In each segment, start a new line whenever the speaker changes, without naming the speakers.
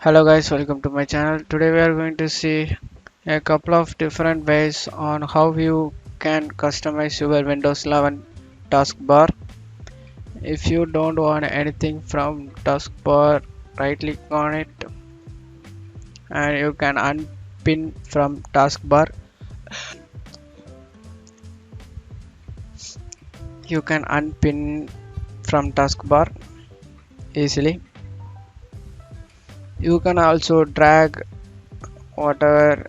Hello guys, welcome to my channel. Today we are going to see a couple of different ways on how you can customize your Windows 11 taskbar. If you don't want anything from taskbar, right click on it and you can unpin from taskbar. You can unpin from taskbar easily. You can also drag whatever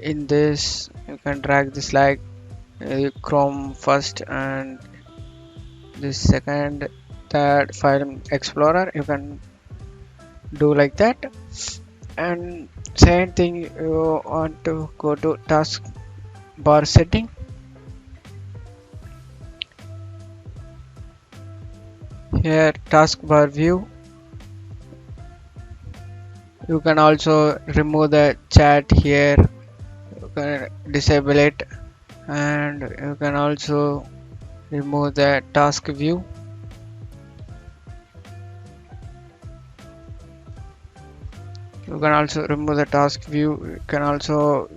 in this. You can drag this like Chrome first and this second, third file explorer. You can do like that. And same thing, you want to go to taskbar setting. Here taskbar view. You can also remove the chat here. You can disable it, and you can also remove the task view. You can also remove the task view. You can also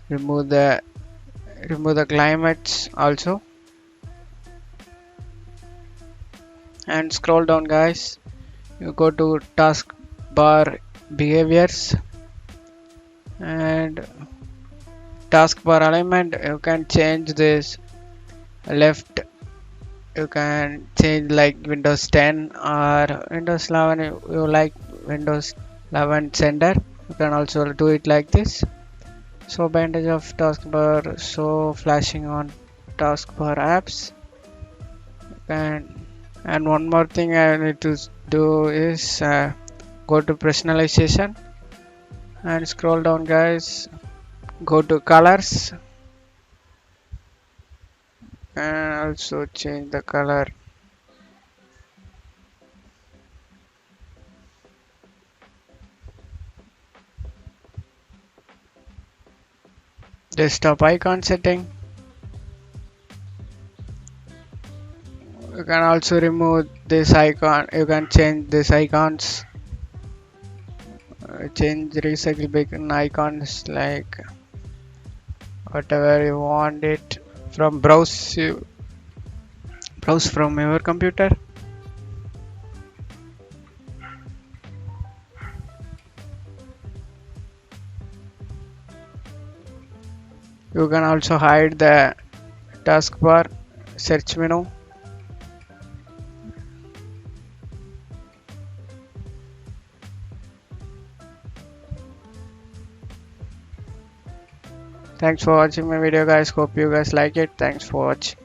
remove the climates also. And scroll down guys, you go to taskbar behaviors and taskbar alignment. You can change this left. You can change like Windows 10 or Windows 11. You like Windows 11 center, you can also do it like this. So bandage of taskbar, so flashing on taskbar apps. And one more thing I need to do is go to personalization and scroll down guys, go to colors and also change the color. Desktop icon setting. You can also remove this icon. You can change these icons. Change recycle beacon icons like whatever you want it from browse. You browse from your computer. You can also hide the taskbar search menu. Thanks for watching my video guys. Hope you guys like it. Thanks for watching.